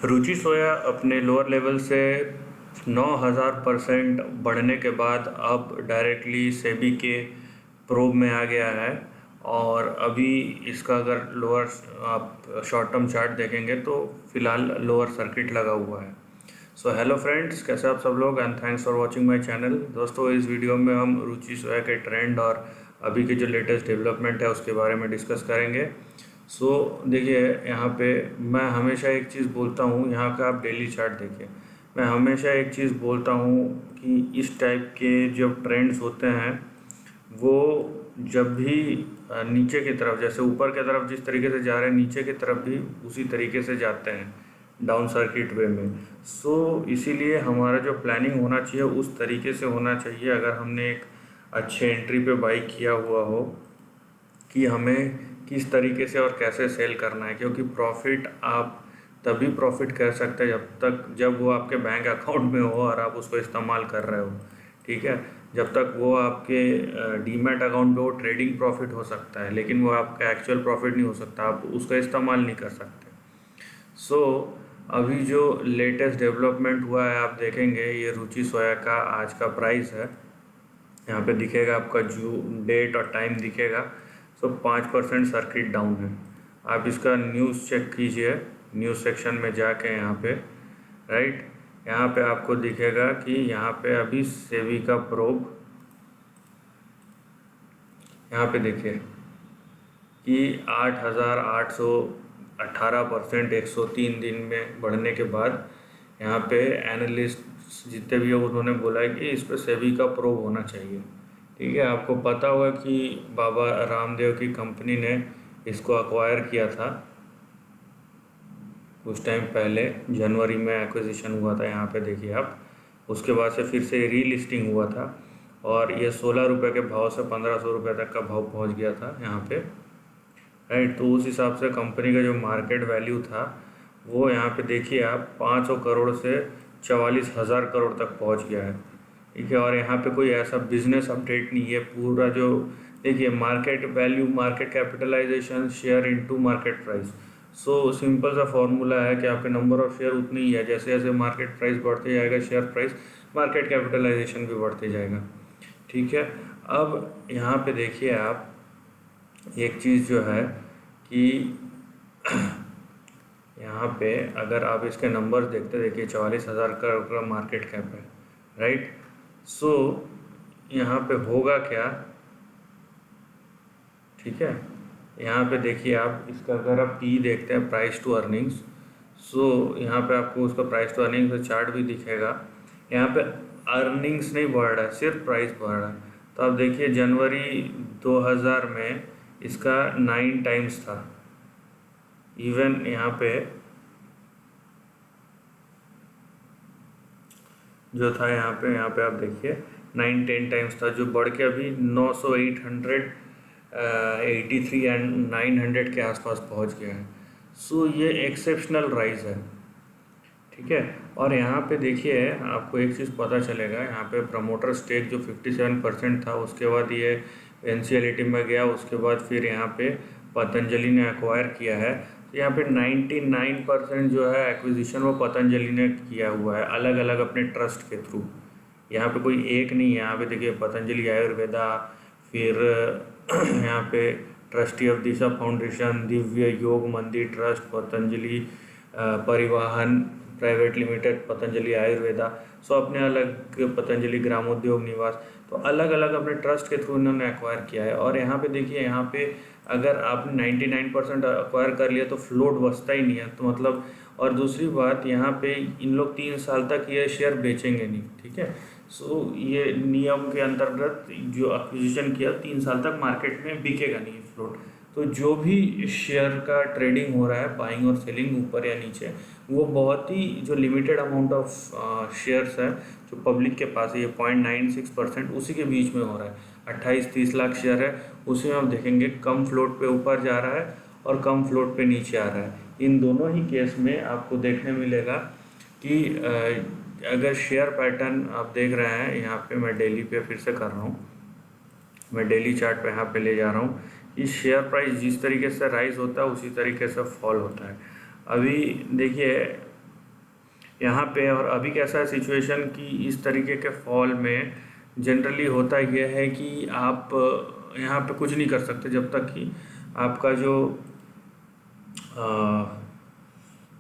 रुचि सोया अपने lower level से 9,000% बढ़ने के बाद अब डायरेक्टली सेबी के प्रोब में आ गया है। और अभी इसका अगर लोअर आप शॉर्ट टर्म चार्ट देखेंगे तो फिलहाल लोअर सर्किट लगा हुआ है। सो हेलो फ्रेंड्स, कैसे आप सब लोग, and thanks for watching my channel. दोस्तों, इस वीडियो में हम रुचि सोया के ट्रेंड और अभी के जो लेटेस्ट डेवलपमेंट है उसके बारे में डिस्कस करेंगे। देखिए, यहाँ पे मैं हमेशा एक चीज़ बोलता हूँ, यहाँ का आप डेली चार्ट देखिए। मैं हमेशा एक चीज़ बोलता हूँ कि इस टाइप के जब ट्रेंड्स होते हैं वो जब भी नीचे की तरफ, जैसे ऊपर की तरफ जिस तरीके से जा रहे हैं, नीचे की तरफ भी उसी तरीके से जाते हैं डाउन सर्किट वे में। इसीलिए हमारा जो प्लानिंग होना चाहिए उस तरीके से होना चाहिए। अगर हमने एक अच्छे एंट्री पे बाई किया हुआ हो कि हमें किस तरीके से और कैसे सेल करना है, क्योंकि प्रॉफिट आप तभी प्रॉफिट कर सकते हैं जब वो आपके बैंक अकाउंट में हो और आप उसको इस्तेमाल कर रहे हो। ठीक है, जब तक वो आपके डीमैट अकाउंट पे वो ट्रेडिंग प्रॉफिट हो सकता है, लेकिन वो आपका एक्चुअल प्रॉफिट नहीं हो सकता, आप उसका इस्तेमाल नहीं कर सकते। सो अभी जो लेटेस्ट डेवलपमेंट हुआ है आप देखेंगे, ये रुचि सोया का आज का प्राइस है। यहाँ पे दिखेगा आपका जो डेट और टाइम दिखेगा। 5% सर्किट डाउन है। आप इसका न्यूज़ चेक कीजिए, न्यूज़ सेक्शन में जाके यहाँ पे, राइट, यहाँ पे आपको दिखेगा कि यहाँ पे अभी सेबी का प्रोब, यहाँ पे देखिए कि 8,818% 103 दिन में बढ़ने के बाद यहाँ पे एनालिस्ट जितने भी है उन्होंने बोला है कि इस पर सेबी का प्रोब होना चाहिए। ठीक है, आपको पता होगा कि बाबा रामदेव की कंपनी ने इसको अक्वायर किया था कुछ टाइम पहले, जनवरी में एक्विजिशन हुआ था। यहाँ पे देखिए आप, उसके बाद से फिर से रीलिस्टिंग हुआ था और ये 16 रुपये के भाव से 1,500 रुपये तक का भाव पहुँच गया था यहाँ पे, राइट। तो उस हिसाब से कंपनी का जो मार्केट वैल्यू था वो यहाँ पे देखिए आप 500 करोड़ से 44,000 करोड़ तक पहुँच गया है। ठीक है, और यहाँ पे कोई ऐसा बिजनेस अपडेट नहीं है। पूरा जो देखिए, market value, market capitalization, share into market price. Simple सा फॉर्मूला है कि आपके नंबर ऑफ शेयर उतनी ही है, जैसे जैसे मार्केट प्राइस बढ़ते जाएगा शेयर प्राइस, मार्केट कैपिटलाइजेशन भी बढ़ते जाएगा। ठीक है, अब यहाँ पे देखिए आप एक चीज़ जो है कि यहाँ पे अगर आप इसके नंबर्स देखते, देखिए 44,000 करोड़ का मार्केट कैप है, राइट। यहाँ पे होगा क्या, ठीक है, यहाँ पे देखिए आप इसका अगर आप पी देखते हैं, प्राइस टू अर्निंग्स, यहाँ पे आपको उसका प्राइस टू अर्निंग्स का चार्ट भी दिखेगा। यहाँ पे अर्निंग्स नहीं बढ़ रहा है, सिर्फ प्राइस बढ़ रहा है। तो आप देखिए जनवरी 2000 में इसका 9 टाइम्स था। इवन यहाँ पे जो था, यहाँ पे आप देखिए 9-10 टाइम्स था, जो बढ़ के अभी 900, 883 एंड 900 के आसपास पहुँच गया है। ये एक्सेप्शनल राइज है। ठीक है, और यहाँ पे देखिए आपको एक चीज़ पता चलेगा, यहाँ पे प्रमोटर स्टेक जो 57% था, उसके बाद ये एनसीएलटी में गया, उसके बाद फिर यहाँ पे पतंजलि ने एक्वायर किया है। तो यहाँ पे 99% जो है एक्विजिशन वो पतंजलि ने किया हुआ है, अलग अलग अपने ट्रस्ट के थ्रू। यहाँ पे कोई एक नहीं है। यहाँ पे देखिए पतंजलि आयुर्वेदा, फिर यहाँ पे trustee of Disha foundation, Divya योग मंदिर ट्रस्ट, पतंजलि परिवहन प्राइवेट लिमिटेड, पतंजलि आयुर्वेदा, अपने अलग पतंजलि ग्रामोद्योग निवास, तो अलग अलग अपने ट्रस्ट के थ्रू इन्होंने एक्वायर किया है। और यहाँ पे देखिए, यहाँ पे अगर आपने 99% एक्वायर कर लिया तो फ्लोट बचता ही नहीं है, तो मतलब, और दूसरी बात यहाँ पे इन लोग 3 साल तक ये शेयर बेचेंगे नहीं। ठीक है, ये नियम के अंतर्गत जो एक्विजिशन किया 3 साल तक मार्केट में बिकेगा नहीं फ्लोट। तो जो भी शेयर का ट्रेडिंग हो रहा है, बाइंग और सेलिंग ऊपर या नीचे, वो बहुत ही जो लिमिटेड अमाउंट ऑफ शेयर्स है जो पब्लिक के पास है, ये 0.96%, उसी के बीच में हो रहा है। 28-30 लाख शेयर है, उसी में आप देखेंगे कम फ्लोट पे ऊपर जा रहा है और कम फ्लोट पे नीचे आ रहा है। इन दोनों ही केस में आपको देखने मिलेगा कि अगर शेयर पैटर्न आप देख रहे हैं, यहाँ पे मैं डेली पे फिर से कर रहा हूँ, मैं डेली चार्ट पे यहाँ पे ले जा रहा हूँ कि शेयर प्राइस जिस तरीके से राइज होता है उसी तरीके से फॉल होता है। अभी देखिए यहाँ पे। और अभी कैसा है सिचुएशन कि इस तरीके के फॉल में जनरली होता यह है कि आप यहाँ पे कुछ नहीं कर सकते जब तक कि आपका जो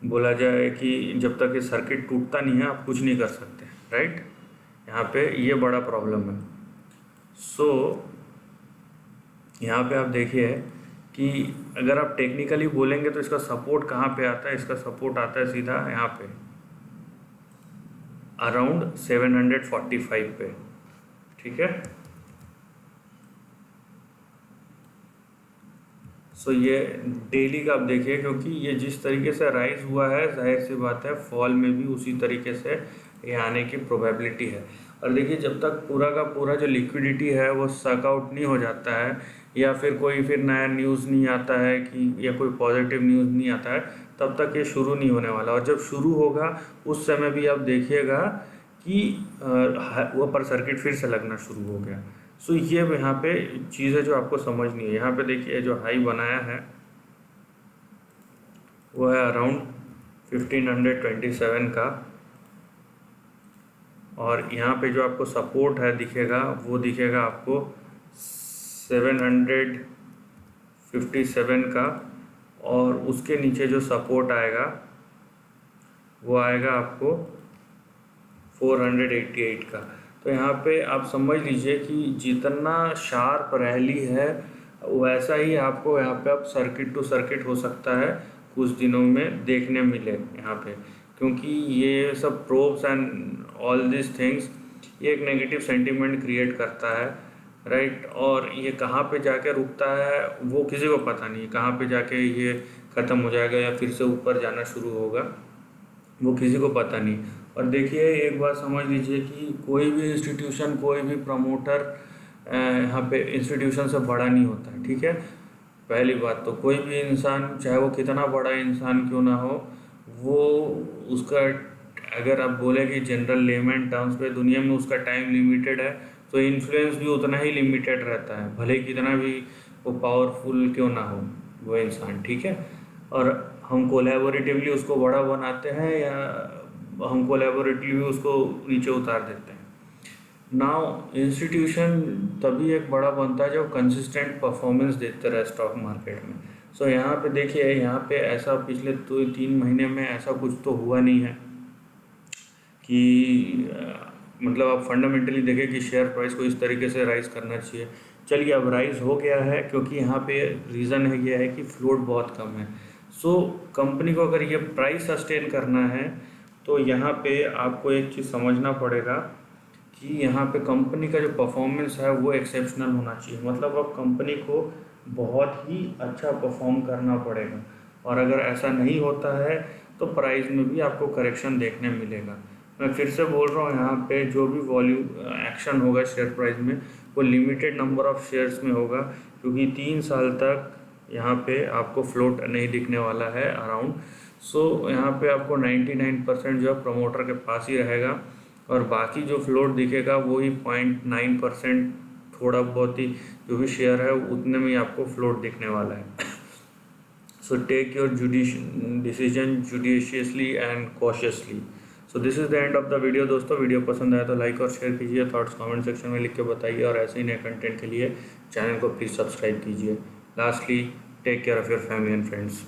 बोला जाए कि जब तक ये सर्किट टूटता नहीं है आप कुछ नहीं कर सकते, राइट। यहाँ पे ये बड़ा प्रॉब्लम है। सो यहाँ पे आप देखिए कि अगर आप टेक्निकली बोलेंगे तो इसका सपोर्ट कहाँ पे आता है, इसका सपोर्ट आता है सीधा यहाँ पे अराउंड 745 पे, ठीक है। सो ये डेली का आप देखिए, क्योंकि ये जिस तरीके से राइज हुआ है जाहिर सी बात है फॉल में भी उसी तरीके से ये आने की प्रोबेबिलिटी है। और देखिए जब तक पूरा का पूरा जो लिक्विडिटी है वो सक आउट नहीं हो जाता है या फिर कोई फिर नया न्यूज़ नहीं आता है कि या कोई पॉजिटिव न्यूज़ नहीं आता है, तब तक ये शुरू नहीं होने वाला। और जब शुरू होगा उस समय भी आप देखिएगा कि वो अपर सर्किट फिर से लगना शुरू हो गया। सो ये यहाँ पे चीज़ है जो आपको समझनी है। यहाँ पे देखिए जो हाई बनाया है वो है अराउंड 1527 का, और यहाँ पे जो आपको सपोर्ट है दिखेगा वो दिखेगा आपको 757 का, और उसके नीचे जो सपोर्ट आएगा वो आएगा आपको 488 का। तो यहाँ पे आप समझ लीजिए कि जितना शार्प रैली है वैसा ही आपको यहाँ पे अब सर्किट टू सर्किट हो सकता है कुछ दिनों में देखने मिले यहाँ पे, क्योंकि ये सब probes and all this things ये एक नेगेटिव सेंटीमेंट क्रिएट करता है, राइट। और ये कहाँ पे जाके रुकता है वो किसी को पता नहीं, कहाँ पे जाके ये ख़त्म हो जाएगा या फिर से ऊपर जाना शुरू होगा वो किसी को पता नहीं। और देखिए एक बात समझ लीजिए कि कोई भी इंस्टीट्यूशन, कोई भी प्रमोटर यहाँ पे इंस्टीट्यूशन से बड़ा नहीं होता है, ठीक है। पहली बात तो कोई भी इंसान चाहे वो कितना बड़ा इंसान क्यों ना हो, वो उसका अगर आप बोले कि जनरल लेमन टर्म्स पे दुनिया में उसका टाइम लिमिटेड है तो इन्फ्लुएंस भी उतना ही लिमिटेड रहता है, भले कितना भी वो पावरफुल क्यों ना हो वो इंसान, ठीक है। और हम कोलैबोरेटिवली उसको बड़ा बनाते हैं या हम कोलैबोरेटिवली उसको नीचे उतार देते हैं। नाउ इंस्टीट्यूशन तभी एक बड़ा बनता है जब कंसिस्टेंट परफॉर्मेंस देते रहे स्टॉक मार्केट में। सो यहाँ पे देखिए, यहाँ पे ऐसा पिछले 2-3 महीने में ऐसा कुछ तो हुआ नहीं है कि मतलब आप फंडामेंटली देखें कि शेयर प्राइस को इस तरीके से राइज़ करना चाहिए। चलिए अब राइज़ हो गया है क्योंकि यहाँ पे रीज़न है ये है कि फ्लोट बहुत कम है। सो कंपनी को अगर ये प्राइस सस्टेन करना है तो यहाँ पे आपको एक चीज़ समझना पड़ेगा कि यहाँ पे कंपनी का जो परफॉर्मेंस है वो एक्सेप्शनल होना चाहिए। मतलब अब कंपनी को बहुत ही अच्छा परफॉर्म करना पड़ेगा, और अगर ऐसा नहीं होता है तो प्राइस में भी आपको करेक्शन देखने मिलेगा। मैं फिर से बोल रहा हूँ, यहाँ पे जो भी वॉल्यूम एक्शन होगा शेयर प्राइस में वो लिमिटेड नंबर ऑफ शेयर्स में होगा, क्योंकि 3 साल तक यहाँ पे आपको फ्लोट नहीं दिखने वाला है अराउंड। सो यहाँ पे आपको 99% जो है प्रमोटर के पास ही रहेगा, और बाकी जो फ्लोट दिखेगा वो ही 0.9% थोड़ा बहुत ही जो भी शेयर है उतने में ही आपको फ्लोट दिखने वाला है। So take your decision judiciously and cautiously. So this is the end of the video. दोस्तों वीडियो पसंद आया तो लाइक और शेयर कीजिए, थॉट्स कमेंट सेक्शन में लिख के बताइए, और ऐसे ही नए कंटेंट के लिए चैनल को प्लीज़ सब्सक्राइब कीजिए। Lastly, take care of your family and friends.